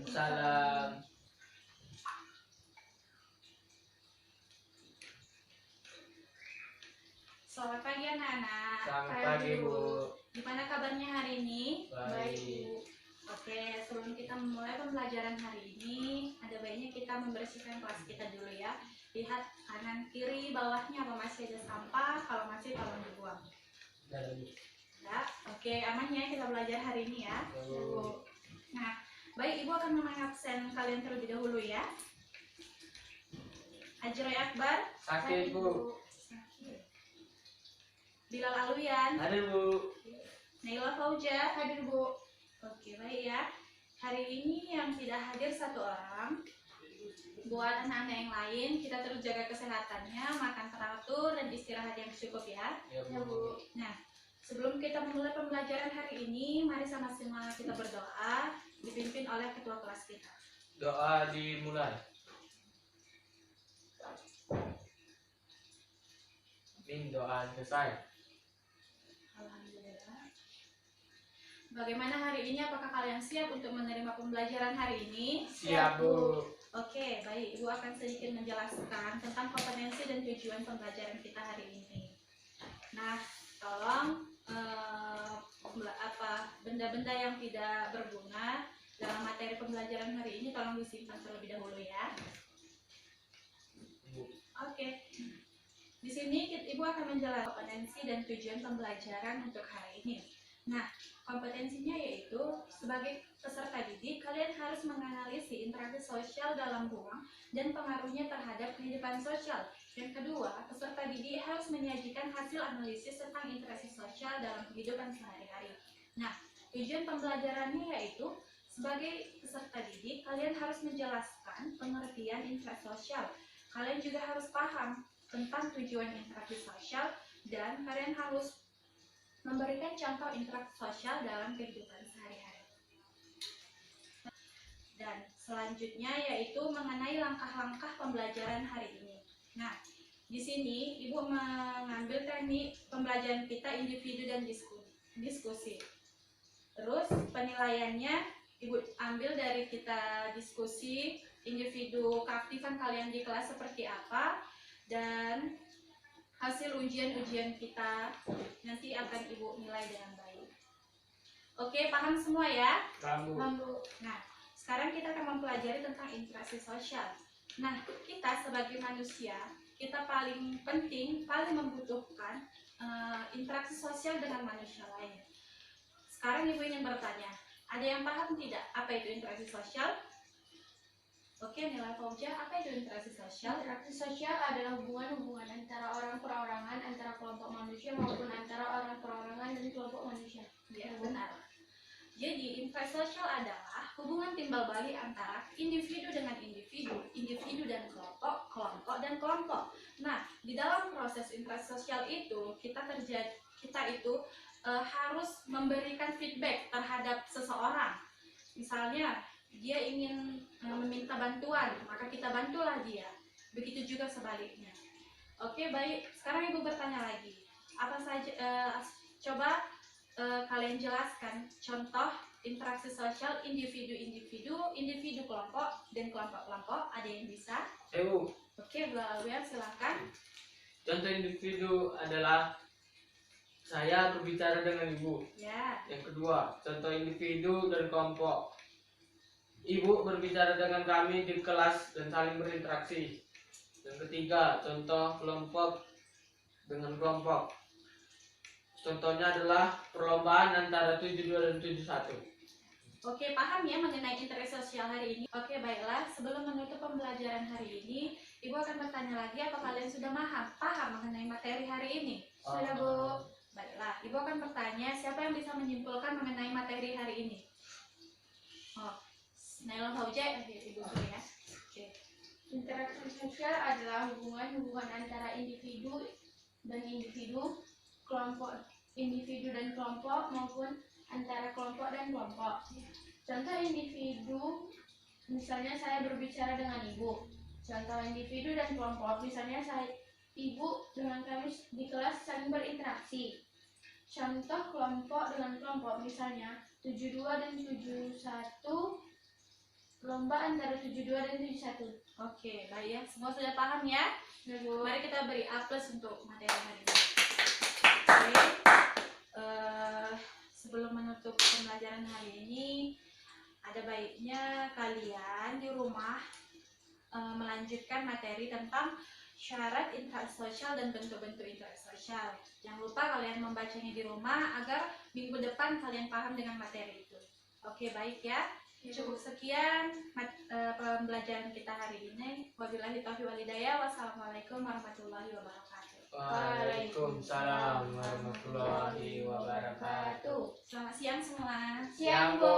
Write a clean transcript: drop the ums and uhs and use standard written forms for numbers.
Salam. Selamat pagi anak-anak. Selamat pagi, Bu. Gimana kabarnya hari ini? Baik. Bu. Oke, sebelum kita memulai pembelajaran hari ini, ada baiknya kita membersihkan kelas kita dulu ya. Lihat kanan kiri bawahnya apa masih ada sampah, kalau masih tolong dibuang. Ya, oke, aman ya kita belajar hari ini ya. Bu. Nah, baik, Ibu akan mengabsen kalian terlebih dahulu ya. Ajroy Akbar. Sakit, Bu. Bilal Aluyan. Hadir, Bu. Naila Fauja. Hadir, Bu. Oke, baik ya. Hari ini yang tidak hadir satu orang. Buat anak-anak yang lain, kita terus jaga kesehatannya, makan teratur, dan istirahat yang cukup ya. Ya, Bu. Nah, sebelum kita memulai pembelajaran hari ini, mari sama-sama kita berdoa, dipimpin oleh ketua kelas kita. Doa dimulai. Amin, doa selesai. Alhamdulillah. Bagaimana hari ini? Apakah kalian siap untuk menerima pembelajaran hari ini? Siap, Bu. Oke, baik. Ibu akan sedikit menjelaskan tentang kompetensi dan tujuan pembelajaran kita hari ini. Nah, tolong benda-benda yang tidak berguna dalam materi pembelajaran hari ini tolong disimpan terlebih dahulu ya. Bu. Oke. Di sini Ibu akan menjelaskan kompetensi dan tujuan pembelajaran untuk hari ini. Nah, kompetensinya yaitu sebagai peserta didik, kalian harus menganalisis interaksi sosial dalam ruang dan pengaruhnya terhadap kehidupan sosial. Yang kedua, peserta didik harus menyajikan hasil analisis tentang interaksi sosial dalam kehidupan sehari-hari. Nah, tujuan pembelajarannya yaitu sebagai peserta didik, kalian harus menjelaskan pengertian interaksi sosial. Kalian juga harus paham tentang tujuan interaksi sosial dan kalian harus memberikan contoh interaksi sosial dalam kehidupan sehari-hari. Dan selanjutnya yaitu mengenai langkah-langkah pembelajaran hari ini. Nah, di sini Ibu mengambil teknik pembelajaran kita individu dan diskusi. Terus penilaiannya Ibu ambil dari kita diskusi individu, keaktifan kalian di kelas seperti apa, dan hasil ujian-ujian kita nanti akan Ibu nilai dengan baik. Oke, paham semua ya? Kamu. Nah, sekarang kita akan mempelajari tentang interaksi sosial. Nah, kita sebagai manusia, kita paling penting, paling membutuhkan interaksi sosial dengan manusia lain. Sekarang Ibu ingin bertanya, ada yang paham tidak apa itu interaksi sosial? Oke, Naila Fauja, apa itu interaksi sosial? Interaksi sosial adalah hubungan-hubungan antara orang perorangan, antara kelompok manusia maupun antara orang perorangan dan kelompok manusia. Ya, benar. Jadi, interaksi sosial adalah hubungan timbal balik antara individu dengan individu, individu dan kelompok, kelompok dan kelompok. Nah, di dalam proses interaksi sosial itu, kita harus memberikan feedback terhadap seseorang. Misalnya, dia ingin meminta bantuan, maka kita bantulah dia. Begitu juga sebaliknya. Oke, baik. Sekarang Ibu bertanya lagi. Apa saja? Coba kalian jelaskan contoh interaksi sosial individu-individu, individu kelompok, dan kelompok-kelompok. Ada yang bisa? Bu. Oke, Bu Alwian, silakan. Contoh individu adalah saya berbicara dengan Ibu. Ya. Yang kedua, contoh individu dan kelompok. Ibu berbicara dengan kami di kelas dan saling berinteraksi. Yang ketiga, contoh kelompok dengan kelompok. Contohnya adalah perlombaan antara 72 dan 71. Oke, paham ya mengenai interaksi sosial hari ini? Oke, baiklah. Sebelum menutup pembelajaran hari ini, Ibu akan bertanya lagi apa kalian sudah paham mengenai materi hari ini? Sudah, Bu. Baiklah, Ibu akan bertanya siapa yang bisa menyimpulkan mengenai materi hari ini? Oh, Naila Fauja, Ibu dulu ya. Oke. Interaksi sosial adalah hubungan-hubungan antara individu dan individu, kelompok individu dan kelompok maupun antara kelompok dan kelompok. Contoh individu, misalnya saya berbicara dengan Ibu. Contoh individu dan kelompok, misalnya Ibu dengan kami di kelas saling berinteraksi. Contoh kelompok dengan kelompok, misalnya 72 dan 71 lomba antara 72 dan 71. Oke, baik ya. Semua sudah paham ya? Ya, Bu. Mari kita beri A+ untuk materi hari ini. Oke. Sebelum menutup pembelajaran hari ini, ada baiknya kalian di rumah melanjutkan materi tentang syarat interaksi sosial dan bentuk-bentuk interaksi sosial. Jangan lupa kalian membacanya di rumah agar minggu depan kalian paham dengan materi itu. Oke, baik ya. Cukup sekian pembelajaran kita hari ini. Wabillahi taufiq wal hidayah. Wassalamualaikum warahmatullahi wabarakatuh. Waalaikumsalam warahmatullahi wabarakatuh. Selamat siang semua. Siang, Bu.